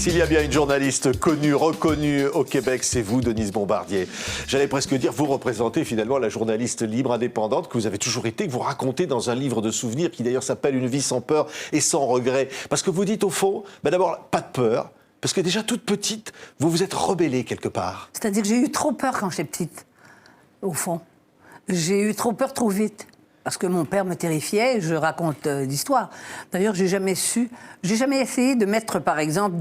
S'il y a bien une journaliste connue, reconnue au Québec, c'est vous, Denise Bombardier. J'allais presque dire, vous représentez finalement la journaliste libre, indépendante, que vous avez toujours été, que vous racontez dans un livre de souvenirs qui d'ailleurs s'appelle « Une vie sans peur et sans regret ». Parce que vous dites au fond, d'abord, pas de peur, parce que déjà toute petite, vous vous êtes rebellée quelque part. C'est-à-dire que j'ai eu trop peur quand j'étais petite, au fond. J'ai eu trop peur trop vite. Parce que mon père me terrifiait, je raconte l'histoire. D'ailleurs, j'ai jamais essayé de mettre, par exemple,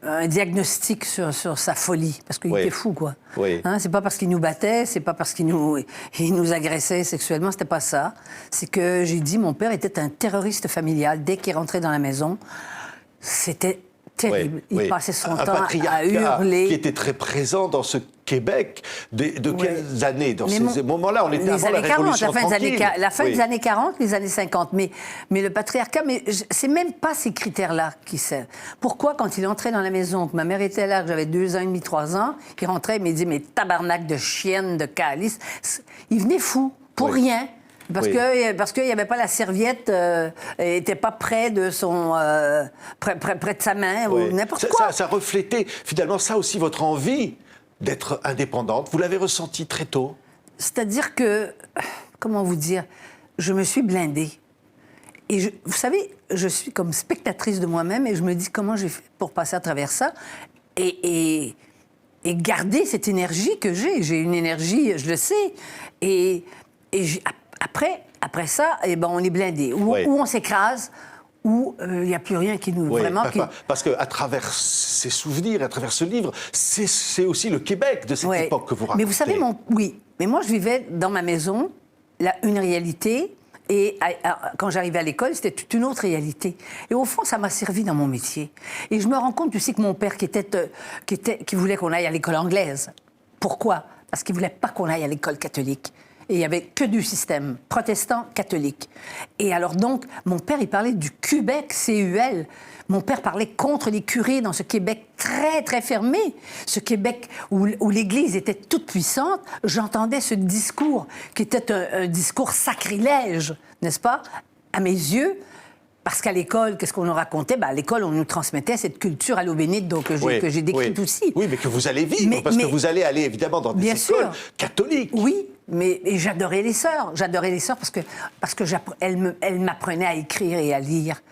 un diagnostic sur sa folie, parce qu'il était fou, quoi. Oui. Hein, c'est pas parce qu'il nous battait, c'est pas parce qu'il nous agressait sexuellement, c'était pas ça. C'est que j'ai dit, mon père était un terroriste familial. Dès qu'il rentrait dans la maison, c'était terrible. Il passait son temps à hurler. Qui était très présent dans ce Québec. De quelles années? Dans ces moments-là, on était avant la Révolution tranquille. La fin des années 40, les années 50. Mais le patriarcat, c'est même pas ces critères-là qui servent. Pourquoi, quand il entrait dans la maison, que ma mère était là, que j'avais 2 ans et demi, 3 ans, il rentrait, il me disait, mais tabarnak de chienne, de calice. Il venait fou, pour rien. Parce qu'il n'y avait pas la serviette, n'était pas près de près de sa main, ou n'importe quoi. Ça reflétait finalement ça aussi, votre envie d'être indépendante. Vous l'avez ressenti très tôt. C'est-à-dire que, comment vous dire, je me suis blindée. Et vous savez, je suis comme spectatrice de moi-même et je me dis comment j'ai fait pour passer à travers ça et garder cette énergie que j'ai. J'ai une énergie, je le sais. Et après ça, on est blindé. Ou on s'écrase, ou il n'y a plus rien qui nous... Parce qu'à travers ces souvenirs, à travers ce livre, c'est aussi le Québec de cette époque que vous racontez. Mais vous savez, mais moi, je vivais dans ma maison une réalité, et quand j'arrivais à l'école, c'était toute une autre réalité. Et au fond, ça m'a servi dans mon métier. Et je me rends compte aussi que mon père, qui voulait qu'on aille à l'école anglaise. Pourquoi? Parce qu'il ne voulait pas qu'on aille à l'école catholique. Et il n'y avait que du système protestant-catholique. Et alors donc, mon père, il parlait du Québec, CUL. Mon père parlait contre les curés dans ce Québec très, très fermé. Ce Québec où l'Église était toute puissante. J'entendais ce discours qui était un discours sacrilège, n'est-ce pas, à mes yeux. Parce qu'à l'école, qu'est-ce qu'on nous racontait? À l'école, on nous transmettait cette culture à l'eau bénite que j'ai décrite aussi. Oui, mais que vous allez vivre, parce que vous allez aller évidemment dans des écoles catholiques. Oui, mais j'adorais les sœurs. J'adorais les sœurs parce que elles m'apprenaient à écrire et à lire.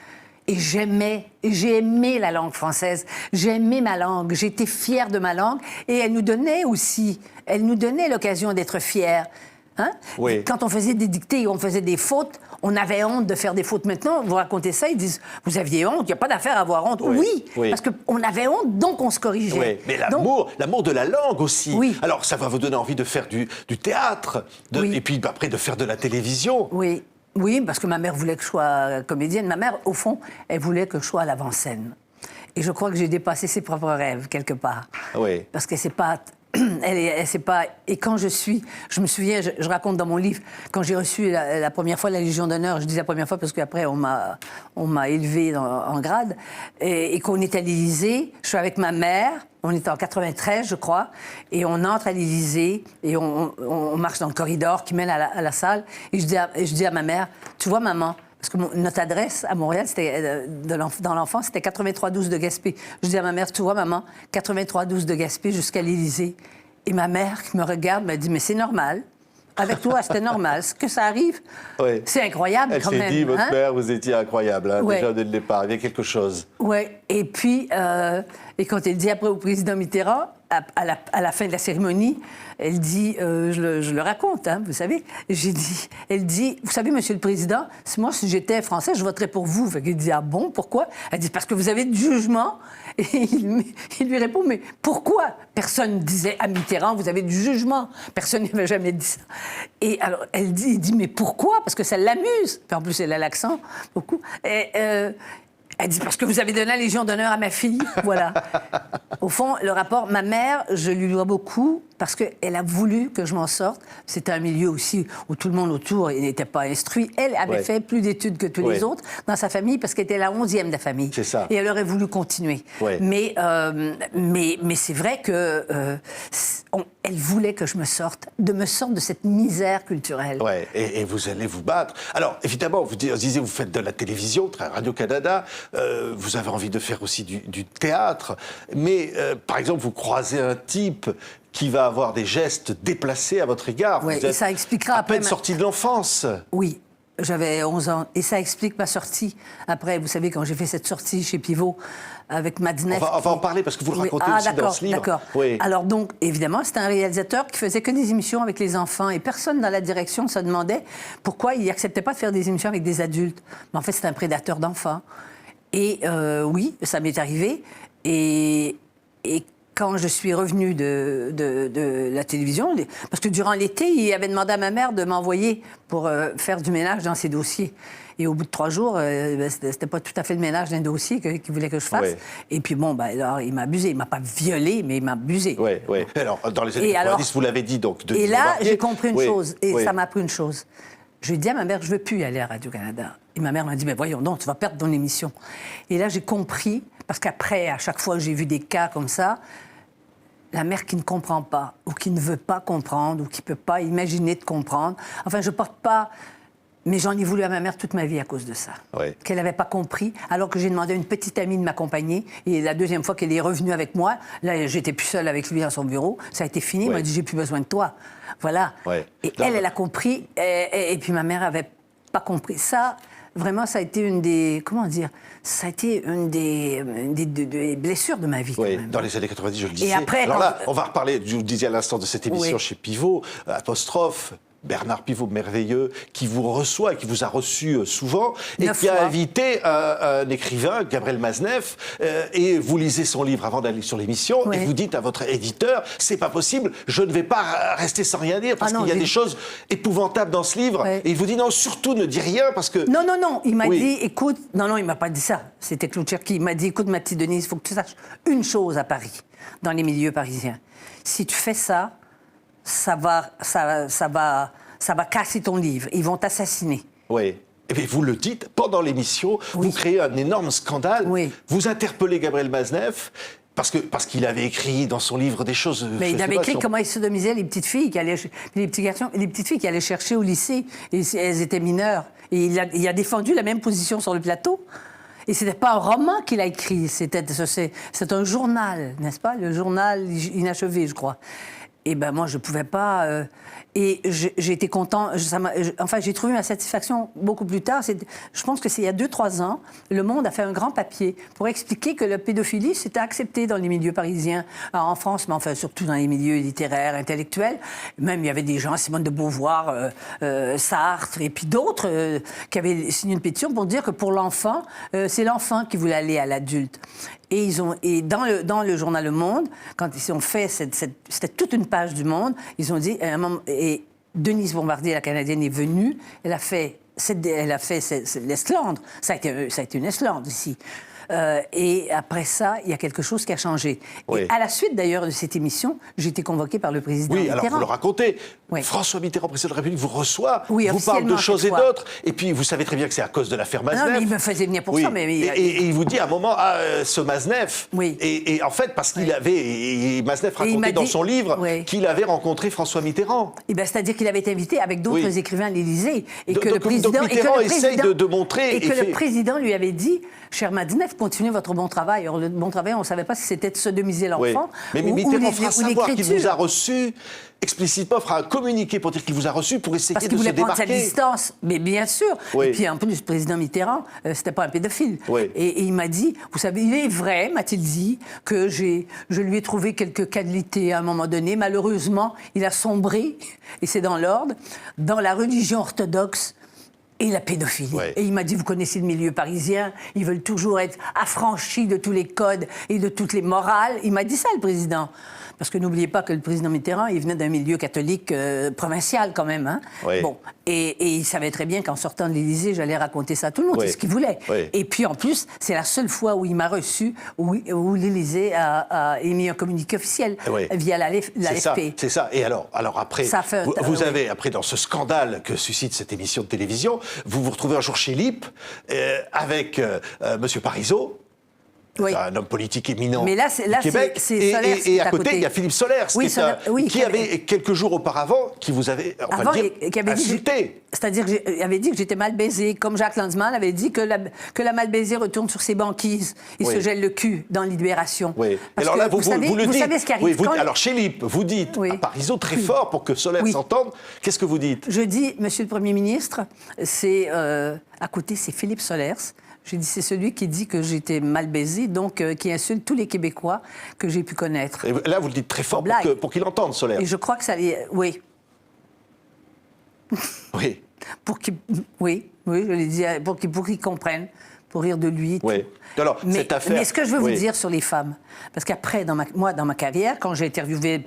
Et j'ai aimé la langue française. J'ai aimé ma langue. J'étais fière de ma langue. Et elles nous donnaient l'occasion d'être fiers. Hein? Oui. Quand on faisait des dictées, on faisait des fautes, on avait honte de faire des fautes. Maintenant, vous racontez ça, ils disent, vous aviez honte, il n'y a pas d'affaire à avoir honte. Oui, parce qu'on avait honte, donc on se corrigeait. Oui, mais l'amour de la langue aussi. Oui. Alors, ça va vous donner envie de faire du théâtre, et puis après de faire de la télévision. Oui. Oui, parce que ma mère voulait que je sois comédienne. Ma mère, au fond, elle voulait que je sois à l'avant-scène. Et je crois que j'ai dépassé ses propres rêves, quelque part. Oui. Parce qu'elle ne sait pas... Elle sait pas. Et quand je me souviens, je raconte dans mon livre, quand j'ai reçu la première fois la Légion d'honneur, je dis la première fois parce qu'après on m'a élevée en grade, et qu'on est à l'Élysée, je suis avec ma mère, on est en 93 je crois, et on entre à l'Élysée, et on marche dans le corridor qui mène à la salle, et je dis à ma mère, tu vois maman, parce que notre adresse à Montréal, dans l'enfance, c'était 83-12 de Gaspé. Je dis à ma mère, tu vois, maman, 83-12 de Gaspé jusqu'à l'Élysée. Et ma mère, qui me regarde, me dit, mais c'est normal. Avec toi, c'était normal. Ce que ça arrive, c'est incroyable quand même. Elle s'est dit, votre mère, vous étiez incroyable, déjà dès le départ. Il y a quelque chose. Oui. Et puis, et quand elle dit après au président Mitterrand, à la fin de la cérémonie, elle dit, je le raconte, vous savez, elle dit, vous savez, Monsieur le Président, si j'étais français, je voterais pour vous. Fait qu'il dit, ah bon, pourquoi? Elle dit, parce que vous avez du jugement. Et il lui répond, mais pourquoi? Personne ne disait à Mitterrand, vous avez du jugement. Personne n'avait jamais dit ça. Et alors, il dit, mais pourquoi? Parce que ça l'amuse. Puis en plus, elle a l'accent, beaucoup. Et, elle dit, parce que vous avez donné la Légion d'honneur à ma fille. Voilà. Au fond, le rapport, ma mère, je lui dois beaucoup parce qu'elle a voulu que je m'en sorte. C'était un milieu aussi où tout le monde autour n'était pas instruit. Elle avait fait plus d'études que tous les autres dans sa famille parce qu'elle était la 11e de la famille. C'est ça. Et elle aurait voulu continuer. Mais c'est vrai que elle voulait que je me sorte de cette misère culturelle. Ouais, et vous allez vous battre. Alors, évidemment, vous disiez, vous faites de la télévision, Radio-Canada, vous avez envie de faire aussi du théâtre, mais par exemple, vous croisez un type qui va avoir des gestes déplacés à votre égard. Oui, vous êtes et ça expliquera à peine sorti de l'enfance. Oui. J'avais 11 ans. Et ça explique ma sortie. Après, vous savez, quand j'ai fait cette sortie chez Pivot avec Madinef... On va en parler parce que vous le racontez aussi dans ce livre. D'accord. Oui. Alors donc, évidemment, c'était un réalisateur qui faisait que des émissions avec les enfants et personne dans la direction se demandait pourquoi il n'acceptait pas de faire des émissions avec des adultes. Mais en fait, c'était un prédateur d'enfants. Et oui, ça m'est arrivé. Et quand je suis revenue de la télévision, parce que durant l'été, il avait demandé à ma mère de m'envoyer pour faire du ménage dans ses dossiers. Et au bout de 3 jours, c'était pas tout à fait le ménage d'un dossier qu'il voulait que je fasse. Et puis bon, alors, il m'a abusé. Il m'a pas violé, mais il m'a abusé. Oui. Alors, dans les années 90, vous l'avez dit, donc... Et là, j'ai compris une chose, et ça m'a appris une chose. Je lui ai dit à ma mère, je veux plus aller à Radio-Canada. Et ma mère m'a dit, mais voyons donc, tu vas perdre ton émission. Et là, j'ai compris, parce qu'après, à chaque fois que j'ai vu des cas comme ça, la mère qui ne comprend pas, ou qui ne veut pas comprendre, ou qui ne peut pas imaginer de comprendre. Enfin, je ne porte pas... Mais j'en ai voulu à ma mère toute ma vie à cause de ça. Qu'elle n'avait pas compris, alors que j'ai demandé à une petite amie de m'accompagner. Et la deuxième fois qu'elle est revenue avec moi, là, j'étais plus seule avec lui dans son bureau. Ça a été fini. Elle m'a dit, j'ai plus besoin de toi. Voilà. Et elle a compris. Et puis ma mère n'avait pas compris. Ça, vraiment, ça a été une des... Comment dire ? Ça a été une des blessures de ma vie. Oui, dans les années 90, je le disais. Et après, alors là, on va reparler, je vous le disais à l'instant, de cette émission chez Pivot, Apostrophe. Bernard Pivot, merveilleux, qui vous reçoit et qui vous a reçu souvent, et qui a invité un écrivain, Gabriel Maznef, et vous lisez son livre avant d'aller sur l'émission, et vous dites à votre éditeur, c'est pas possible, je ne vais pas rester sans rien dire, parce qu'il y a des choses épouvantables dans ce livre, et il vous dit non, surtout ne dis rien, parce que... Non, il m'a dit, écoute, non, il m'a pas dit ça, c'était Claude Cherki, il m'a dit, écoute ma petite Denise, il faut que tu saches une chose à Paris, dans les milieux parisiens, si tu fais ça, ça va casser ton livre. Ils vont t'assassiner. Oui. Et bien, vous le dites, pendant l'émission, vous créez un énorme scandale. Vous interpellez Gabriel Maznef, parce qu'il avait écrit dans son livre des choses... Mais il avait écrit comment il sodomisait les petites filles, les petits garçons, les petites filles qui allaient chercher au lycée. Et elles étaient mineures. Et il a défendu la même position sur le plateau. Et ce n'était pas un roman qu'il a écrit, c'est un journal, n'est-ce pas? Le journal inachevé, je crois. Et ben moi, je ne pouvais pas... et j'ai été content. Enfin, j'ai trouvé ma satisfaction beaucoup plus tard. Je pense que c'est il y a 2-3 ans, Le Monde a fait un grand papier pour expliquer que la pédophilie, c'était accepté dans les milieux parisiens, en France, mais enfin surtout dans les milieux littéraires, intellectuels. Même il y avait des gens, Simone de Beauvoir, Sartre, et puis d'autres qui avaient signé une pétition pour dire que pour l'enfant, c'est l'enfant qui voulait aller à l'adulte. Et dans le journal Le Monde, quand ils ont fait c'était toute une page du Monde, ils ont dit, et Denise Bombardier, la Canadienne, est venue, elle a fait l'Eslandre, ça a été une Eslandre ici. Et après ça, il y a quelque chose qui a changé. Et à la suite, d'ailleurs, de cette émission, j'ai été convoquée par le président Mitterrand. Alors vous le racontez. François Mitterrand, président de la République, vous reçoit, vous parle de choses et d'autres. Et puis, vous savez très bien que c'est à cause de l'affaire Maznef. Non, mais il me faisait venir pour ça. Mais et il vous dit à un moment, ce Maznef. Et en fait, parce qu'il avait... Maznef racontait dans son livre qu'il avait rencontré François Mitterrand. C'est-à-dire qu'il avait été invité avec d'autres écrivains à l'Élysée. Et que donc Mitterrand essaye de montrer... Et que le président lui avait dit, cher Maznef, continuez votre bon travail. Alors, le bon travail, on ne savait pas si c'était de sodomiser l'enfant. Mais Mitterrand fera savoir qu'il vous a reçu... explicitement fera un communiqué pour dire qu'il vous a reçu pour essayer de se démarquer. Parce qu'il voulait prendre sa distance, mais bien sûr. Et puis en plus, le président Mitterrand, c'était pas un pédophile. Et il m'a dit, vous savez, il est vrai, m'a-t-il dit, que je lui ai trouvé quelques qualités à un moment donné. Malheureusement, il a sombré, et c'est dans l'ordre, dans la religion orthodoxe. et la pédophilie. Ouais. Et il m'a dit, vous connaissez le milieu parisien, ils veulent toujours être affranchis de tous les codes et de toutes les morales. Il m'a dit ça, le président. Parce que n'oubliez pas que le président Mitterrand, il venait d'un milieu catholique provincial quand même. Hein? Oui. Bon. Et il savait très bien qu'en sortant de l'Élysée, j'allais raconter ça à tout le monde. Oui. C'est ce qu'il voulait. Oui. Et puis en plus, c'est la seule fois où il m'a reçu, où l'Élysée a émis un communiqué officiel via l'AFP. C'est ça. Et alors après, Ça fait, vous avez, après, dans ce scandale que suscite cette émission de télévision, vous vous retrouvez un jour chez LIP avec M. Parizeau. Oui. Un homme politique éminent Mais là, du Québec. c'est Solers et à côté, il y a Philippe Solers, qui avait, quelques jours auparavant, qui vous avait, qui avait insulté. C'est-à-dire qu'il avait dit que j'étais mal baisée, comme Jacques Lanzmann avait dit que la mal baisée retourne sur ses banquises et se gèle le cul dans Libération. Oui. Parce alors là, que vous savez ce qui arrive. Alors chez LIP, vous dites à Parizeau très fort pour que Solers s'entende. Qu'est-ce que vous dites? Je dis, Monsieur le Premier ministre, à côté, c'est Philippe Solers. J'ai dit, c'est celui qui dit que j'étais mal baisée, donc qui insulte tous les Québécois que j'ai pu connaître. Et là, vous le dites très fort pour qu'il entende, Solers. Et je crois que ça... Oui. Oui. Oui, je l'ai dit, pour qu'ils comprennent, pour rire de lui. Oui. Alors, cette affaire... Mais ce que je veux vous dire sur les femmes, parce qu'après, dans ma carrière, quand j'ai interviewé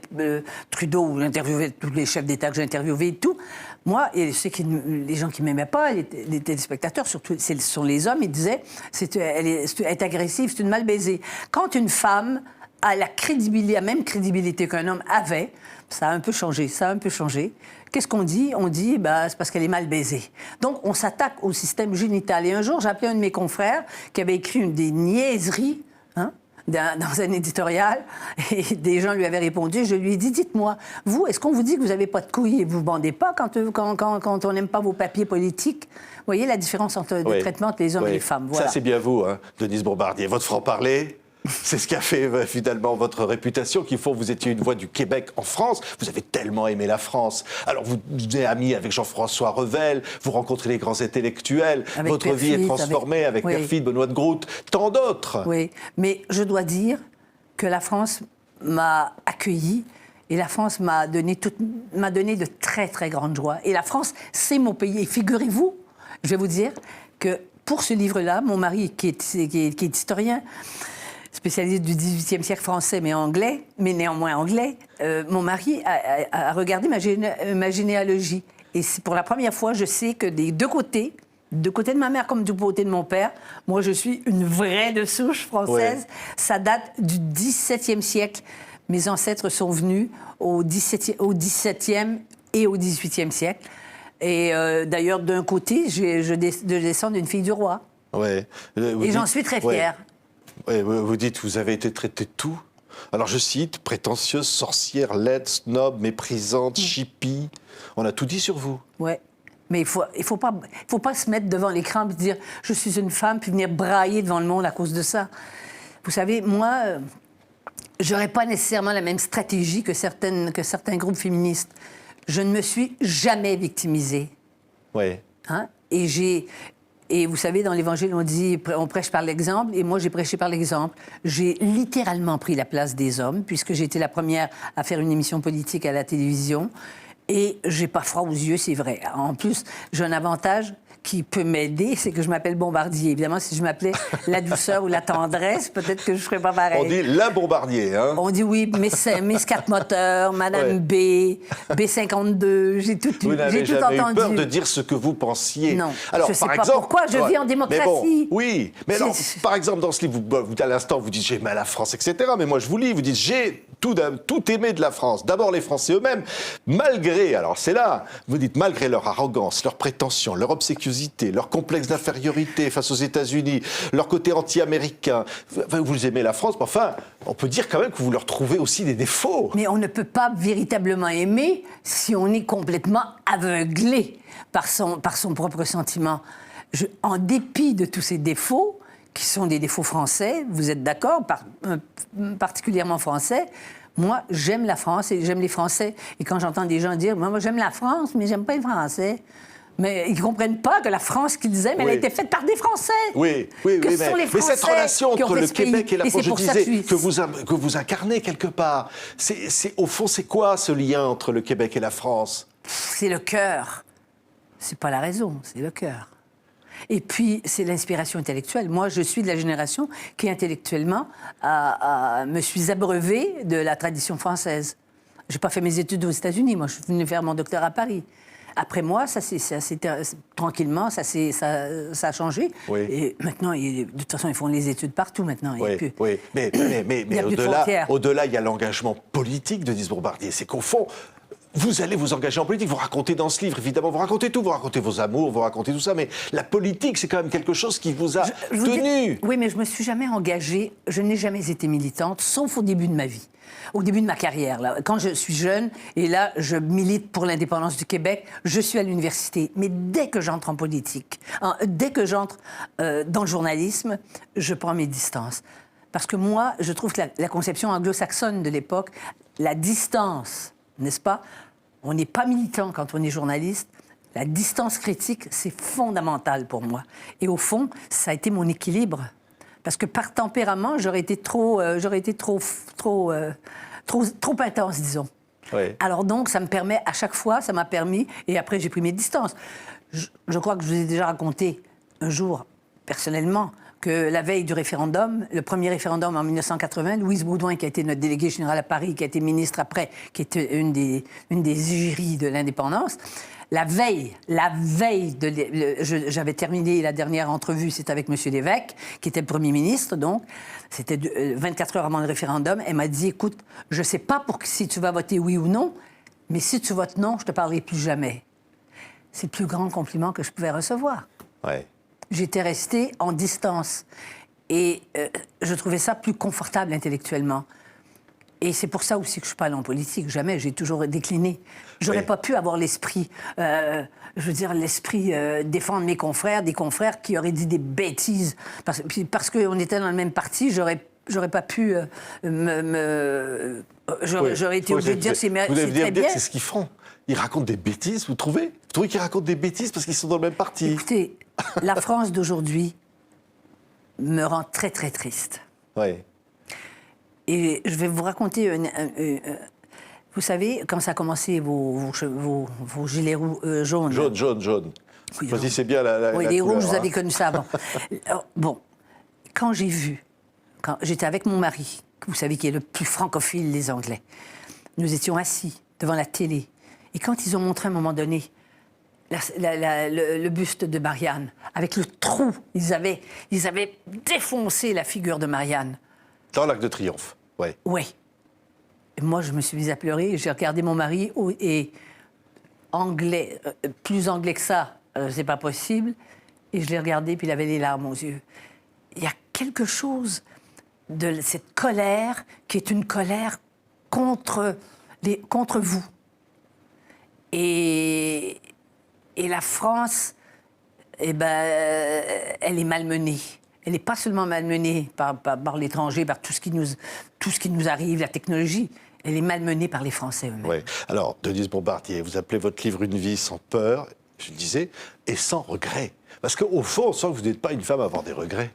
Trudeau, ou j'ai interviewé tous les chefs d'État que j'ai interviewés et tout, moi, et je sais que les gens qui ne m'aimaient pas, les téléspectateurs, surtout, ce sont les hommes, ils disaient elle est agressive, c'est une mal baisée. Quand une femme a la même crédibilité qu'un homme avait, ça a un peu changé. Qu'est-ce qu'on dit? On dit, c'est parce qu'elle est mal baisée. Donc, on s'attaque au système génital. Et un jour, j'ai appelé un de mes confrères qui avait écrit des niaiseries, dans un éditorial, et des gens lui avaient répondu. Je lui ai dit, dites-moi, vous, est-ce qu'on vous dit que vous n'avez pas de couilles et vous ne bandez pas quand on n'aime pas vos papiers politiques? Vous voyez la différence entre le traitement entre les hommes et les femmes. Voilà. Ça, c'est bien vous, Denise Bombardier. Votre franc-parler, c'est ce qui a fait finalement votre réputation, qu'il faut vous étiez une voix du Québec en France. Vous avez tellement aimé la France. Alors vous êtes ami avec Jean-François Revel, vous rencontrez les grands intellectuels, votre vie est transformée avec Perfit, Benoît de Groot, tant d'autres. Oui, mais je dois dire que la France m'a accueilli et la France m'a donné de très très grandes joies. Et la France, c'est mon pays. Et figurez-vous, je vais vous dire que pour ce livre-là, mon mari, qui est historien, spécialiste du XVIIIe siècle français, mais néanmoins anglais, mon mari a regardé ma généalogie. Et pour la première fois, je sais que des deux côtés de ma mère comme du côté de mon père, moi, je suis une vraie de souche française. Ouais. Ça date du XVIIe siècle. Mes ancêtres sont venus au XVIIe et au XVIIIe siècle. Et d'ailleurs, d'un côté, je descends d'une fille du roi. Ouais. Et j'en suis très fière. Ouais, vous dites, vous avez été traitée de tout. Alors je cite, prétentieuse, sorcière, laide, snob, méprisante, chippie. On a tout dit sur vous. Ouais. Mais il faut pas se mettre devant l'écran et dire je suis une femme puis venir brailler devant le monde à cause de ça. Vous savez, moi, j'aurais pas nécessairement la même stratégie que certains groupes féministes. Je ne me suis jamais victimisée. Oui. Et vous savez, dans l'Évangile, on dit on prêche par l'exemple, et moi, j'ai prêché par l'exemple. J'ai littéralement pris la place des hommes, puisque j'ai été la première à faire une émission politique à la télévision. Et j'ai pas froid aux yeux, c'est vrai. En plus, j'ai un avantage qui peut m'aider, c'est que je m'appelle Bombardier. Évidemment, si je m'appelais la douceur ou la tendresse, peut-être que je ferais pas pareil. On dit la Bombardier, hein? On dit oui, Miss 4 moteurs, Madame B, B52, j'ai tout entendu. Vous n'avez jamais eu peur de dire ce que vous pensiez? Non, alors, je sais pas pourquoi, je vis en démocratie. Oui, mais alors, par exemple, dans ce livre, à l'instant, vous dites « j'aimais la France », etc. Mais moi, je vous lis, vous dites « j'ai tout aimé de la France ». D'abord, les Français eux-mêmes, malgré, alors c'est là, vous dites malgré leur arrogance, leur prétention, leur obséquiosité, leur complexe d'infériorité face aux États-Unis, leur côté anti-américain. Vous aimez la France, mais enfin, on peut dire quand même que vous leur trouvez aussi des défauts. Mais on ne peut pas véritablement aimer si on est complètement aveuglé par son propre sentiment. En dépit de tous ces défauts, qui sont des défauts français, vous êtes d'accord, particulièrement français, moi, j'aime la France et j'aime les Français. Et quand j'entends des gens dire « moi j'aime la France, mais j'aime pas les Français », mais ils ne comprennent pas que la France qu'ils aiment, elle a été faite par des Français. Oui, mais cette relation entre le Québec et la France, je disais, que vous incarnez quelque part, au fond, c'est quoi ce lien entre le Québec et la France? C'est le cœur. c'est pas la raison, c'est le cœur. Et puis, c'est l'inspiration intellectuelle. Moi, je suis de la génération qui, intellectuellement, me suis abreuvée de la tradition française. Je n'ai pas fait mes études aux États-Unis. Moi, je suis venue faire mon doctorat à Paris. Après moi, tranquillement, ça a changé. Oui. Et maintenant, de toute façon, ils font les études partout maintenant. Oui, oui. Mais au-delà, il y a l'engagement politique de Denise Bombardier. C'est qu'au fond, vous allez vous engager en politique, vous racontez dans ce livre, évidemment, vous racontez tout, vous racontez vos amours, vous racontez tout ça, mais la politique, c'est quand même quelque chose qui vous a tenu. Oui, mais je ne me suis jamais engagée, je n'ai jamais été militante, sauf au début de ma vie, au début de ma carrière. Là. Quand je suis jeune, et là, je milite pour l'indépendance du Québec, je suis à l'université. Mais dès que j'entre en politique, dès que j'entre dans le journalisme, je prends mes distances. Parce que moi, je trouve que la conception anglo-saxonne de l'époque, la distance, n'est-ce pas? On n'est pas militant quand on est journaliste. La distance critique, c'est fondamental pour moi. Et au fond, ça a été mon équilibre. Parce que par tempérament, j'aurais été trop intense, disons. Oui. Alors donc, ça me permet, à chaque fois, ça m'a permis, et après j'ai pris mes distances. Je crois que je vous ai déjà raconté un jour, personnellement, que la veille du référendum, le premier référendum en 1980, Louise Baudouin, qui a été notre déléguée générale à Paris, qui a été ministre après, qui était une des égéries de l'indépendance, la veille, j'avais terminé la dernière entrevue, c'était avec M. Lévesque, qui était le Premier ministre, donc, c'était 24 heures avant le référendum, elle m'a dit, écoute, je ne sais pas si tu vas voter oui ou non, mais si tu votes non, je ne te parlerai plus jamais. C'est le plus grand compliment que je pouvais recevoir. Ouais. J'étais restée en distance. Et je trouvais ça plus confortable intellectuellement. Et c'est pour ça aussi que je ne suis pas allée en politique. Jamais, j'ai toujours décliné. J'aurais pas pu avoir l'esprit, défendre mes confrères, des confrères qui auraient dit des bêtises. Parce qu'on était dans le même parti, j'aurais pas pu j'aurais été obligée de dire c'est très bien. Vous devez dire que c'est ce qu'ils font. Ils racontent des bêtises, vous trouvez? Vous trouvez qu'ils racontent des bêtises parce qu'ils sont dans le même parti? Écoutez, la France d'aujourd'hui me rend très, très triste. Oui. Et je vais vous raconter vous savez, quand ça a commencé, vos gilets jaunes... Jaune. Oui, choisissez bien la oui, les couleur, rouges, vous avez connu ça avant. Alors, bon, quand j'étais avec mon mari, vous savez, qui est le plus francophile des Anglais, nous étions assis devant la télé. Et quand ils ont montré à un moment donné le buste de Marianne, avec le trou, ils avaient défoncé la figure de Marianne. Dans l'Arc de Triomphe, oui. Oui. Et moi, je me suis mise à pleurer, et j'ai regardé mon mari, et anglais, plus anglais que ça, c'est pas possible. Et je l'ai regardé, puis il avait les larmes aux yeux. Il y a quelque chose de cette colère qui est une colère contre vous. Et la France, elle est malmenée. Elle n'est pas seulement malmenée par l'étranger, par tout ce qui nous arrive, la technologie. Elle est malmenée par les Français eux-mêmes. Oui. Alors, Denise Bombardier, vous appelez votre livre Une vie sans peur, je disais, et sans regret. Parce qu'au fond, on sent que vous n'êtes pas une femme à avoir des regrets.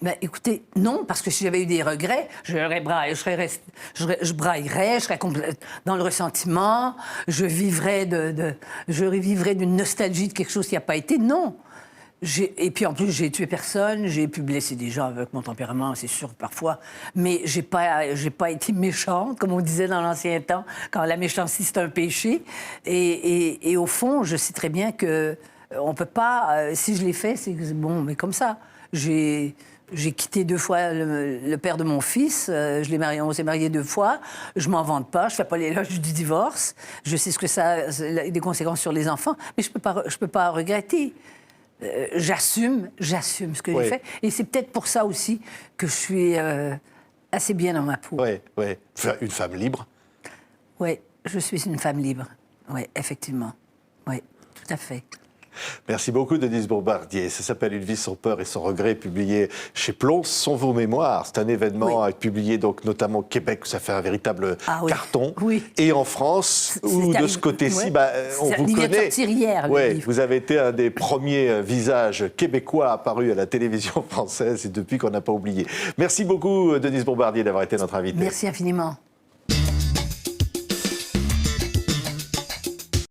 Ben, écoutez, non, parce que si j'avais eu des regrets, je braillerais, je serais dans le ressentiment, je vivrais d'une nostalgie de quelque chose qui n'a pas été. Non. Et puis en plus, j'ai tué personne, j'ai pu blesser des gens avec mon tempérament, c'est sûr, parfois, mais j'ai pas été méchante, comme on disait dans l'ancien temps, quand la méchanceté, c'est un péché. Et au fond, je sais très bien que on peut pas, si je l'ai fait, c'est bon, mais comme ça. J'ai quitté 2 fois le père de mon fils, on s'est mariés 2 fois, je m'en vante pas, je fais pas l'éloge du divorce, je sais ce que ça a des conséquences sur les enfants, mais je peux pas regretter. J'assume ce que j'ai fait. Et c'est peut-être pour ça aussi que je suis assez bien dans ma peau. Oui. Une femme libre. Oui, je suis une femme libre. Oui, effectivement. Oui, tout à fait. Merci beaucoup, Denise Bombardier. Ça s'appelle Une vie sans peur et sans regret, publié chez Plon. Ce sont vos mémoires. C'est un événement publié donc notamment au Québec, où ça fait un véritable carton. Oui. Et en France, où de ce côté-ci, on vous connaît. Hier, vous avez été un des premiers visages québécois apparus à la télévision française, et depuis qu'on n'a pas oublié. Merci beaucoup, Denise Bombardier, d'avoir été notre invitée. Merci infiniment.